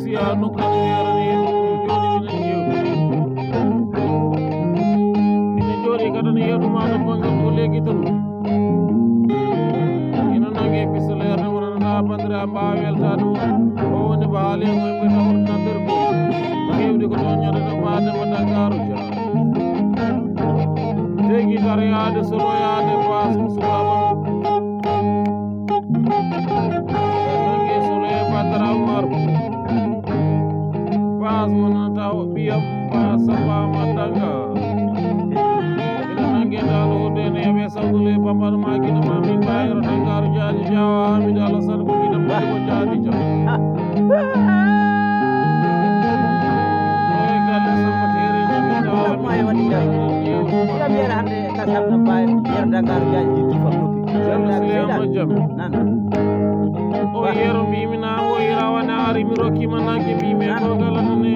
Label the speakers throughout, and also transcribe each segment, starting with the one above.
Speaker 1: siya no kan yero ni joni min jew ina jodi kada ni yeru ma do bangal ko legi tan ina nange pisole na wona na bandira ba welta do o woni baale ngoy be na horna der ko ngewde ko don nyada do baade ma Dangarou ja tegi dariyade solo yaade paas subaba nange solo e badara umar paas mona taw biyam paas samba matanga ina nange dalo de ne be sawdule pamar ma gina ma min bayro Dangarou jaaji jawa hamid ala sar ko gina ma ko jaadi jam
Speaker 2: hande kasabna bay Yero Dangarou jaaji di fa nan
Speaker 1: o yero bimina o irawana ari mi roki manage bime ko galane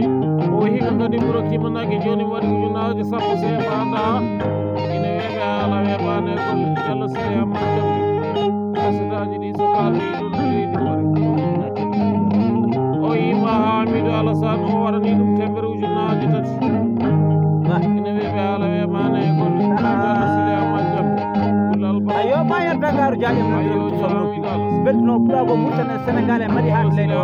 Speaker 1: o higa kadi mi roki manage joni wadi ujunaje sappo se fanda ine webe ala webane ko jallo se amata kasataji di so kalli dum di mari o yima hamid ala san o warani dum tember ujunaje tati ine webe ala webane ko jallo se amata
Speaker 2: ayo ma Yero Dangarou jaaji betno plago mutane Sénégalais mari hat le nan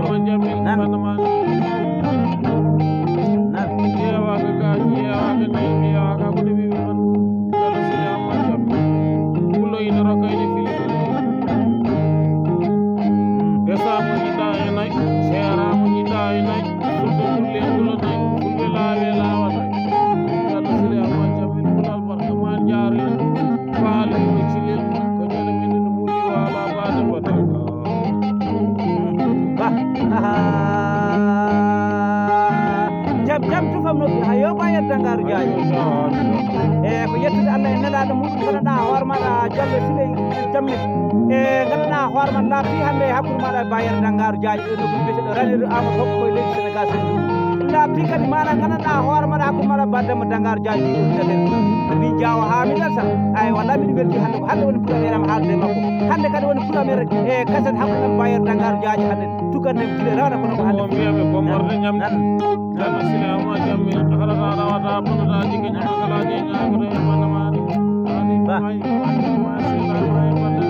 Speaker 1: yewa ga ni yewa ga ko debi man jalo se amma jam kullo ina rokayde fili desa mo jida enay sera mo jida enay sulto kulle kulo nay kulle lawe lawata jalo se amma jam min kulal barka man jaare faali ni cilil ko jale min no muri wala baade batanga
Speaker 2: jam tufam no hayo ba Yero Dangarou jaaji ko yettude Allah en nelaɗo muɗum ganduɗa hoore maɗa jalle sile jamme ganduɗa hoore maɗa laaɓi hande hakkude maɗa ba Yero Dangarou jaaji ɗo ɗum biyeteɗo raniɗo ama fof koye leydi Sénégal sen laaɓi kadi maɗa ganduɗa hoore maɗa hakkude maɗa ba Demba Dangarou jaaji ɗi ɗum min jawa ha min tan ay walla miɗo welti hande ko hande woni premier am haalde makko hande kadi woni premier e kaset hakkude ba Yero Dangarou jaaji hande tuganne gile rawna kono ko hande
Speaker 1: mbiyame bommorde ñamde jallo sile amma jammi halata rawata bonata jigge ñamagalaje ñagoto e mandamani ani may sila may banda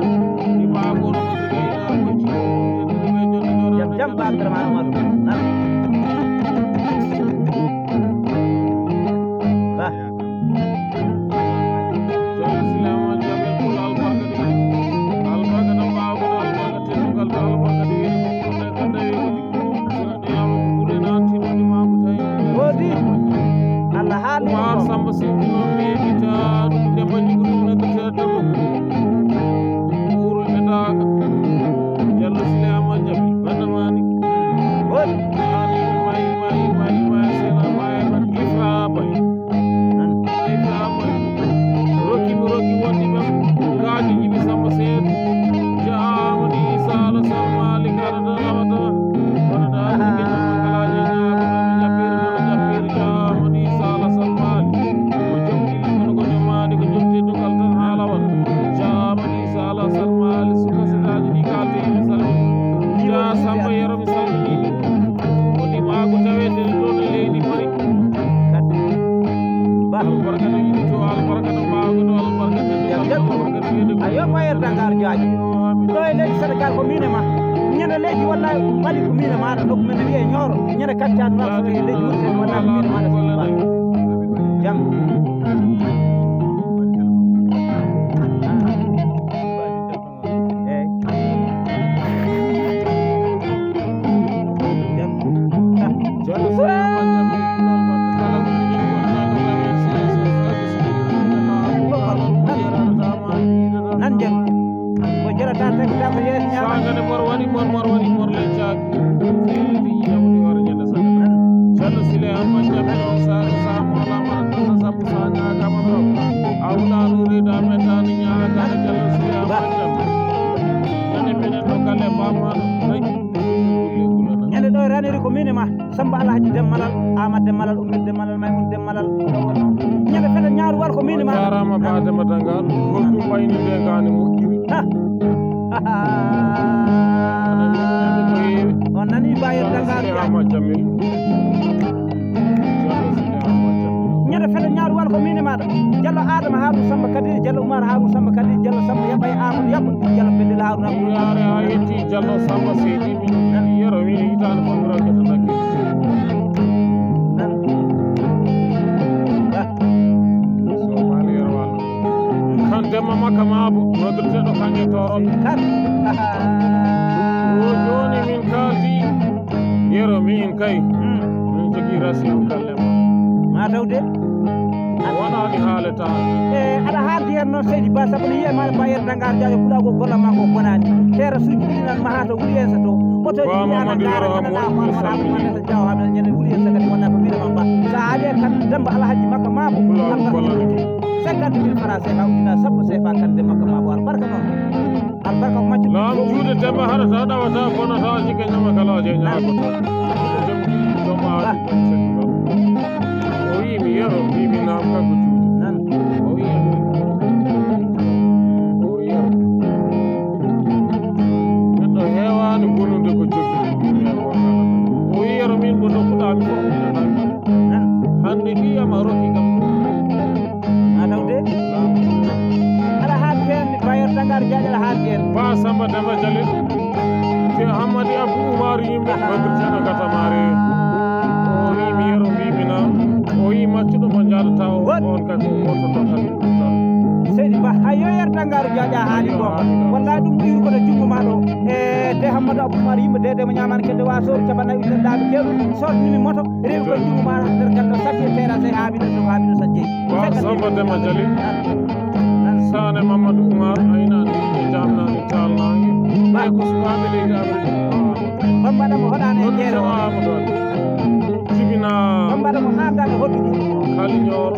Speaker 1: di magono ko jigeyna ko ci teddibe jonde
Speaker 2: jam ba Abdourahmane Amadou nan
Speaker 1: samba singino mebita dum demba jiguru na dete debbo uru medaga jallo sile amma jabi bandamani won ani may sena may man ifra bay nan ifra bay roki woni bam gaadi jibi samba sed jaamani sala samali garda rawata wonada jibi kalaje nyaago jaamani sala samali samba yero mi salmini woni maago tawede ɗon leydi mari albarkata yiɗi to albarkata maago ɗo albarkata
Speaker 2: ayo ma Yero Dangarou jaaji ɗo e leydi Sénégal ko mine ma ñande leydi walla mali ko mine maɗa nokku men wiye Nioro ñande kaccani noon so leydi wurten walla ko mine maɗa jam samba alhaji demmalal amad demmalal ummid demmalal maymun demmalal ñande fete ñaaru war ko mini ma
Speaker 1: jarama ba Demba Dangarou hoddum wayni de ngani moƴƴiri
Speaker 2: on nani Bayer Dangarou
Speaker 1: Diagne
Speaker 2: ñede fele ñaar wal ko mini maɗa Diallo Adama Harou Samba Kadi Diallo Oumar Harou Samba Kadi Diallo Samba yabay Amadou Yabba Diallo Bellil Harou Abdou
Speaker 1: yaare a yetti Diallo Samba Seydi min Yero min hitande fof mi rokkata nakki so mali Yero walla kan demma makka maabo noddirteɗo kanƴe toron
Speaker 2: kan
Speaker 1: o joni min kaldi Yero min kay min jogui ration kallema
Speaker 2: matawde
Speaker 1: waɗani haalata
Speaker 2: aɗa haaldi hen noon Seydi Ba sabu no yiyema Bayer Dangarou Diagne kuɗa ko golla ma ko bonani terre suji ɗiɗi nan mahata wuuri hen so to otoji ɗiɗianaɗaɗaɗaɗaɗaɗa jaw hamen ñande wuuri hen so kadi wonɗa ko minema ba sa haali e kan demba alhaji makka mabo 50 000 francs CFA ujuna sappo CFA kande makka mabo albarka noon albarka ko maccu
Speaker 1: lam juude demba haɗata ɗawata bonata jigga ñama kalaje ñagoto jomma o wimi Yero mbimi nam kanko juude
Speaker 2: nan
Speaker 1: o wiyami o Yero neɗɗo hewani bonude ko jogui mbimi e gonga o wi Yero min mo dokkuɗami fof minanami
Speaker 2: nan
Speaker 1: hande ɗiyam a rokki kam
Speaker 2: matawde aɗa haaldi hen Bayer Dangarou Diagne aɗa haaldi hen
Speaker 1: ba Samba Demba Jalil te Hammadi Abdou Oumar yimɓe noddirteɗo gatamare o wimi Yero mbimi nam o wi maccuɗo mo jadata on kadi o wototo kadi ɗum tan
Speaker 2: Seydi Ba ha yo Bayer Dangarou Diagne a haali gonga wallahi ɗum ɓuri koto jungo ma ɗo de Hammadou Abou Oumar yimɓe dedemo ñamani kedde wa sooru capannayi ujuneɗaɓe kewɗo sordinimi moto rewi koye jungo ma nder galɗo satti e terrasse e haamiɗo so haamiɗo so jeeyi
Speaker 1: ba Samba Demba Jalil sane Mamadou Oumar aynani e jamnani talnangue ɓay ko sukaɓe leydi Afrique
Speaker 2: bambaɗamo hoɗani e jeere o
Speaker 1: Amadou jibina
Speaker 2: bambaɗamo haaldani hoddu
Speaker 1: Kali Nioro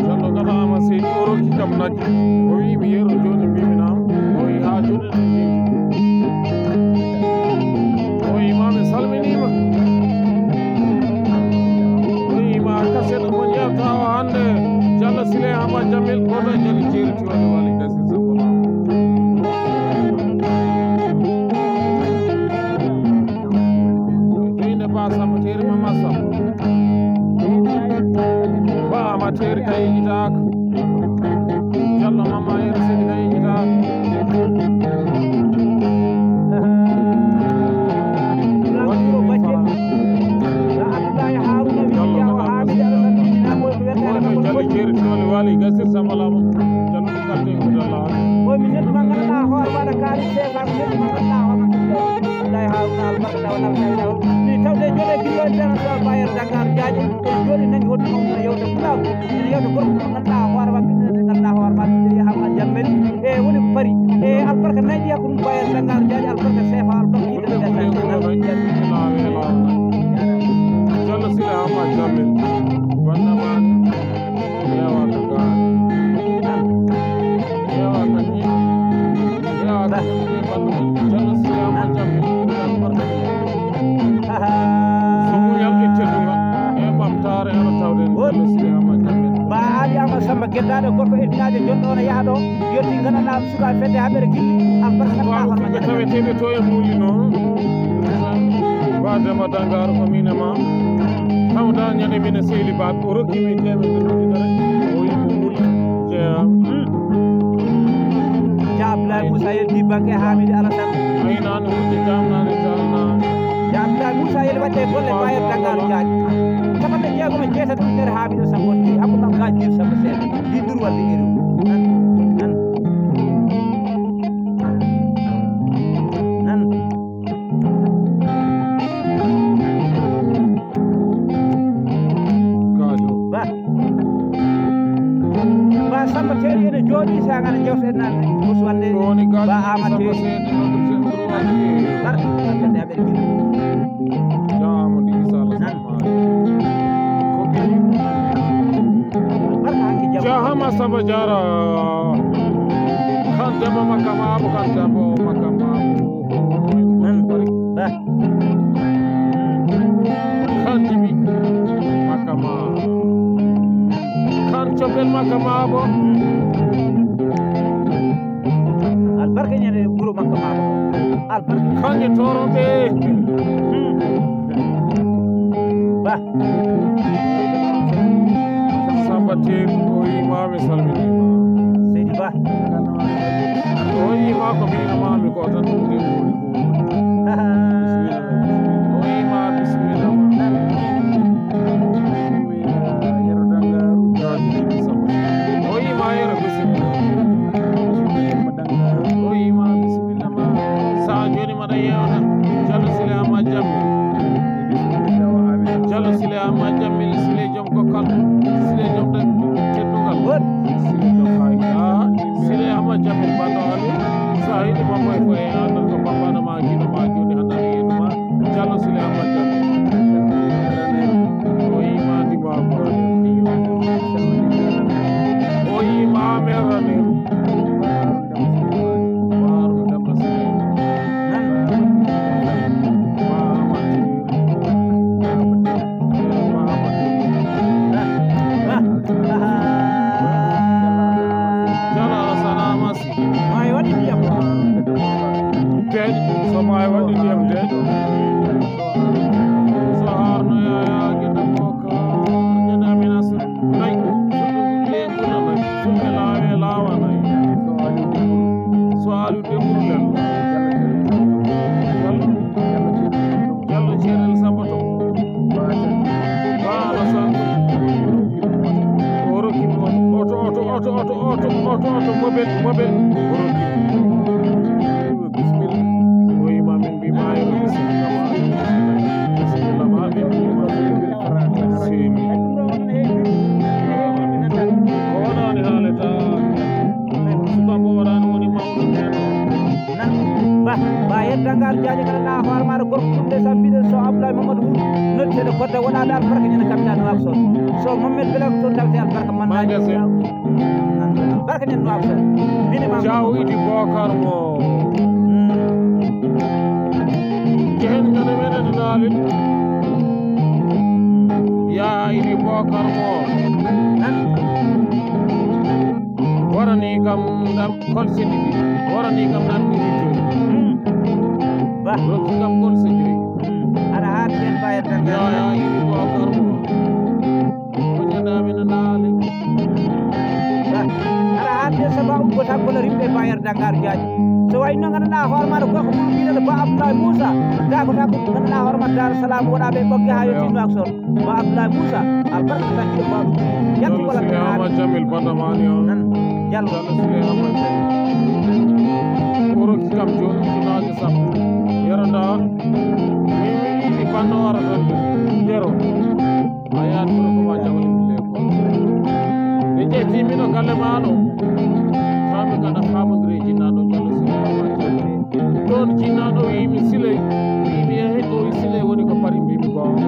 Speaker 1: jallo gadama Seydi o rokki kam nagge o wimi Yero joni mbimi nam o wi ha joni o wi mami salminima o wima kaseɗo mo jewta o hande Diallo Sile Hamba Jamil oɗo jali jeeriti wonde wali gasi sabola doyne ba Samba teri mama Samba ba amateri kay yitaka Diallo mama Yero Seydi kay yitaka jali jeeriti wonde wali gasir sambalama Diallo ɗum kalte kodalla
Speaker 2: o mi neɗɗuma ganduɗa hoore maɗa kaali CFA ko neɗɗuma ganduɗa hoorema wallahi Haruna albarka tawanalkaw ni tawde jooɗe gillo en tan so Bayer Dangarou Diagne e joni nangi hoddu mum no yewta kulaw ene yewta gorko mo ganduɗa hoore ma ɓiɗɗe ganduɗa hoore ma ɓiɗɗe hamma jammen e woni ko paari e albarka nayi ɗiya ko ɗum Bayer Dangarou Diagne albarka CFA albarka yiɗe
Speaker 1: Diallo Sile Hamba Jamil bandamani yewa ko gaa yewa kadi yewa kadi Diallo Sile Hamba Jamil albarka so muñal ittedunga e ɓamtare eno tawden Diallo Sile Hamba Jamil
Speaker 2: ba ali ama Samba geddaɗo gorko edinajo jonɗo ono yaha ɗo yetti ganduɗa suka fedde haɓere gilli albarka
Speaker 1: ɓe taweteɓe to e muuli noon ba Demba Dangarou ko minema tawda ñande mine sehli ba o rokkimi temedere o wi ko muuli jeeyam
Speaker 2: Abdoulaye Moussa yelti banque Hamidi Alassane
Speaker 1: aynani wudde jamnani jalnani
Speaker 2: Abdoulaye Moussa yel wadde golle Bayer Dangarou Diagne capanɗe jeegom e jeetati ujunere Hamidou Samba di Abdoulaye ga jir Samba seeɗa di dur wadde iri nan
Speaker 1: gajo
Speaker 2: ba Samba teeri ene jooɗi sagana jewteɗen nan mus wande
Speaker 1: woni gajo
Speaker 2: ba ama
Speaker 1: Samba
Speaker 2: teeri
Speaker 1: seeɗe noddirte droit
Speaker 2: barke fedde haɓere gilli
Speaker 1: jaamodi Isala Sammari ko ɓiri
Speaker 2: barka hanki jam
Speaker 1: jahama Samba Diara kan debbo makka maabo kan debbo makka maabo
Speaker 2: nan ba
Speaker 1: kan jibi makka ma kan cobel makka maabo
Speaker 2: albarka ñande guro
Speaker 1: kange toroɓe
Speaker 2: ba
Speaker 1: sabatin o yimami salmini
Speaker 2: seydi ba
Speaker 1: o yima ko mbinamami ko tan ɗum ɗi ɓuri o yima bisimilla Yero Dangarou jaajiri sabatin o yima yero bisimilla o yima bisimilla ma sa joni maɗa yewna Diallo Sile Ama Jammil Diallo Sile Ama Jammil Sile joom gokkal Sile joom teddugal Sile joom hayda Sile Ama Jammil bando ali sa yiɗi mamma e foye andal ko babbano ma guiɗo ma joni handani yeduma Diallo Sile Ama Jammil o yima dimamorani o yima merani waru demba Sile sama waɗi ndiyam deeƴo so harno yaya gueɗe boka ñanamina so nayi le gunanayi summe laawe lawanayi so alu demburu lel Diallo ceerel sambato baala san o rokkimi oto mobel o rokkimi bisimilla min mbima yero bisimilla ma min mbima seni o waɗani haaleta subabo waɗani woni mawɗo
Speaker 2: ba Yero Dangarou jaaji kana na hoore maɗa gorko ɗumde sa mbiɗen so Abdoulaye Mamadou Wour noddede kodde woɗaɗe albarka ñande capitane Nouakchott so Mamadou Bela ko toon tawte albarka mannaji barka ñande Nouakchott minima
Speaker 1: jaw idi Bocar mo jehen gane meɗen naalin ya idi Bocar mo warani kam ɗam kolse ɗiɗi warani kam nan ɓuri joyi
Speaker 2: ba
Speaker 1: rokki kam kolse joyi
Speaker 2: aɗa haali ɓen ba Yero Dangarou
Speaker 1: ya idi Bocar mo ko ñandamina naalin
Speaker 2: aɗa haali saba uggota golle rimɓe ba Yero Dangarou jaaji so wayi no ganduɗa hoore maɗa gorko mum mbiɗeɗo ba Abdoulaye Moussa dagota ko ganduɗa hoore maɗa Dar Salam woɗaɓe ɓogge ha yetti Nouakchott ba Abdoulaye Moussa albarka tan jiɗo baɗum yatti wala
Speaker 1: Sile Ama Jammil bandamani o
Speaker 2: Diallo
Speaker 1: Sile Ama Jammil o rokki kam joni ujunaje sappo Yero nda min yiɗi banno wara tan Yero a yahat ɓuro koma jawli mille ko ɓe ƴetti miɗo galle maɗo fami gaɗa famodiri jinnaɗo Diallo Sile Ama Jammil ɗon jinnaɗo wimi Sile wimi yehi o wi Sile woni ko pari mbimi gonga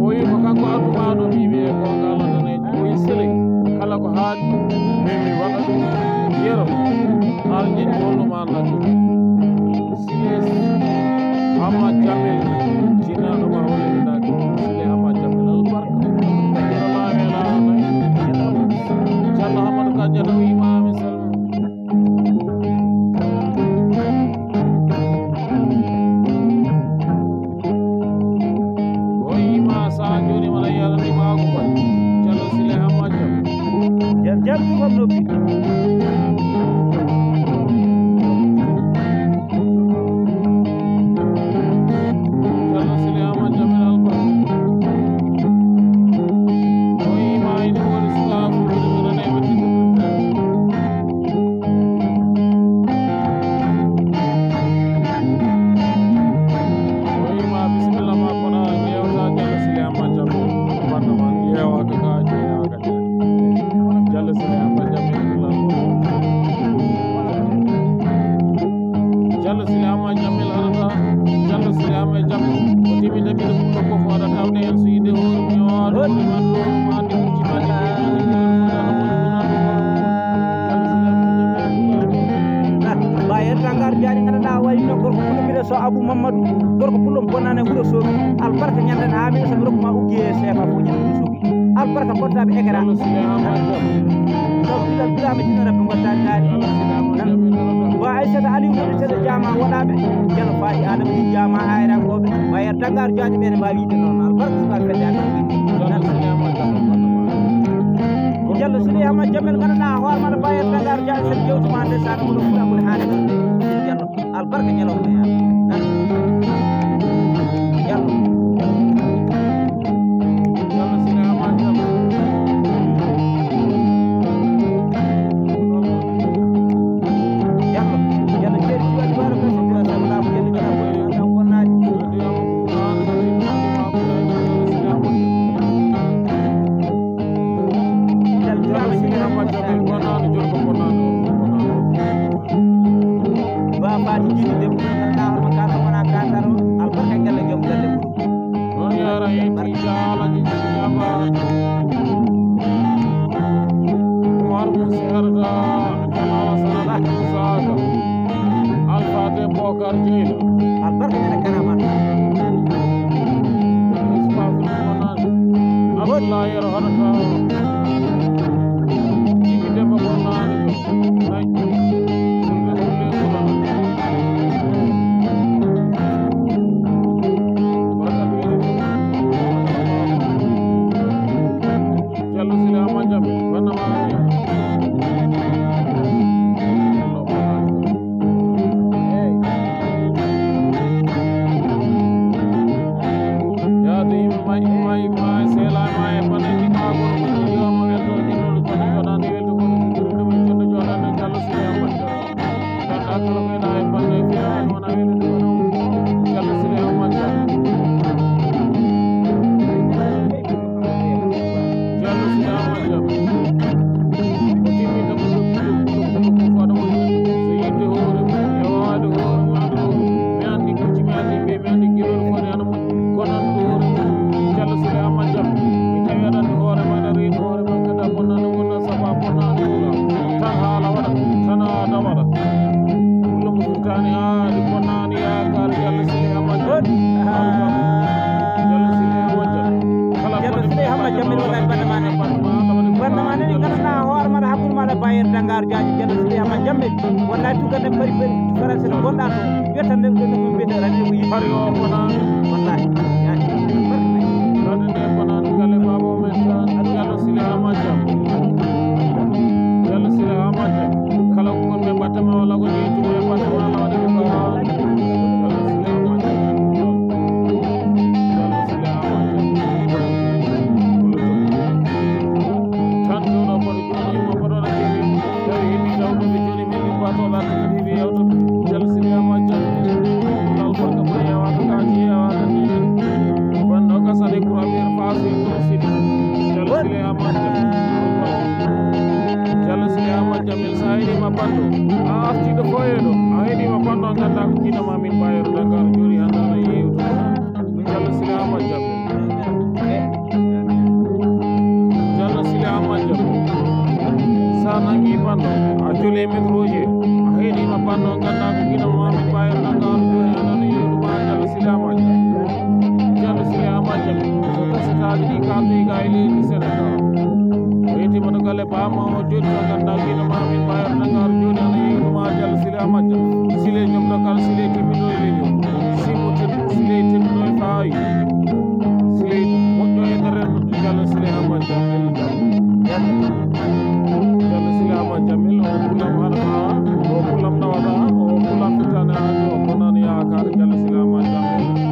Speaker 1: o wi ko kanko ardumaɗo mbimi e gonga Allah danejo o wi Sile kala ko haali mimi waɗa ɗum Yero har jeɗi wonnuma nagge Sile Ama Jammil jinnaɗo ma woni nagge Sile Ama Jammil albarka Yero laawe lawanayi Diallo Hamadou Kadiata wimami salma o yima sa joni waɗa yaranimako kon Diallo Sile Ama Jammil
Speaker 2: jam tugom noppi
Speaker 1: Diallo Sile Ama Jammil albarka o yima ine woni suka fulɓe miraneɓe tigirɗe o yima bisimilla ma kono ƴewta Diallo Sile Ama Jammil bandama ƴewaka ka jeeyaga Diallo Sile Ama Jammil Diallo Sile Ama Jammil arata Diallo Sile Ama Jammil o timide mbiɗo ɓurɗo fof waɗa tawde hen so yide horum ñowaɗo hoore man lorum ande kuccimaji
Speaker 2: ba Yero Dangarou jaaji ganduɗa wayi no gorko pullo mbiɗe so Abou Mamadou gorko pullom bonnane wuuro Sogi albarka ñanden ha mbiɗa somi rokkuma uggi e CFA fof ñande wuuro Sogi albarka pottaɓe écran
Speaker 1: Diallo Sile Ama Jammil
Speaker 2: so bila bilama jinnoreɓe gottani daari
Speaker 1: Diallo Sile Ama Jammil arata
Speaker 2: ba aissata aliou woni seeɗa jama woɗaɓe ceerno faati adama ni jama hayrankoɓe Bayero Dangarou Diagne ɓene mbawi wiide noon albarka sukaɓe fedde amen Diallo Sile Hamad Jamel ganduɗa hoore maɗa Bayero Dangarou Diagne sen jewtuma nde sa ɗum ɗo fuɗa kone haali ɗon nde Diallo albarka ñalawma ya Diallo
Speaker 1: Geele
Speaker 2: albarka ñana karamat
Speaker 1: Abdullah Yero hadata jibi demba bonnani ko nay Diallo Sile Hamad Jamel bannama Bayero Dangarou Diagne Diallo Sile Hamad Jamel wallahi tugande pari pari France no gonɗa to wiyatande no mbiyete radio ko pari o bonani
Speaker 2: wallahi yani
Speaker 1: radio nde bonani gale babo men tan Diallo Sile Hamad Jamel Diallo Sile Hamad Jamel kala ko gonɓe mbattama walla ko ƴeytuɓe mbattama walla waɗi ko Jamil sa heɗi ma panɗo a artiɗo foyeɗo a heɗi ma panɗo a ganda ko kinama min Bayero Dangarou joni handana yewtude Diallo Sile Hamad Jamel Diallo Sile Hamad Jamel sa nangi panɗo a joli micro ji a heɗi ma panɗo a ganda ko kinama min Bayero Dangarou joni handana yewtuma Diallo Sile Hamad Diallo Sile Hamad Jamel so kasitaji ɗi kaltoyi ga e leydi Sénégal mano gale bama o joni ko ganda kino ma min Bayero Dangarou joni ana yeytuma Diallo Sile Hamad Jamel Sile ñom dokal Sile timmino e leñol simo Sile timmino e faayi Sile moƴƴo e nder Diallo Sile Hamad Jamel Diallo Sile Hamad Jamel o kulam haɗata o kulam nawata o kulam fittane hajo o bonani yakar Diallo Sile Hamad Jamel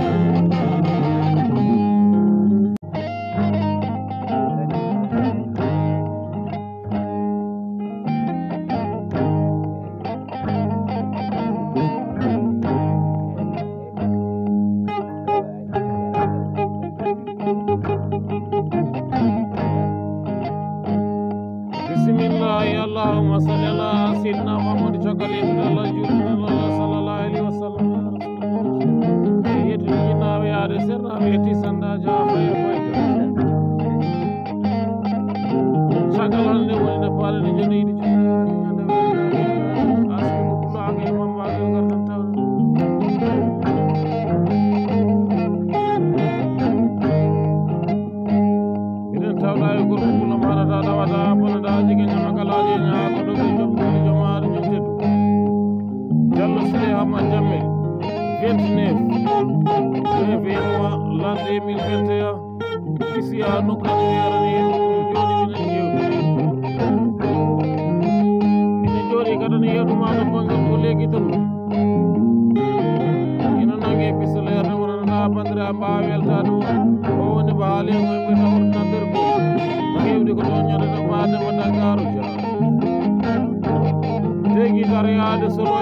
Speaker 1: 29 mois l'an 2021 ici à nokkani werani joni minen jewtide ina jooɗi kadi ne yetuma ɗo banggal ko leegi tamde ina nangue pisolerde wonanana bandira mbawa weltade on o woni ba haalengo yimɓe tawordinateur ko hewde ko ɗon ñadata fadema Dangarou Dia tegi tara yaade solo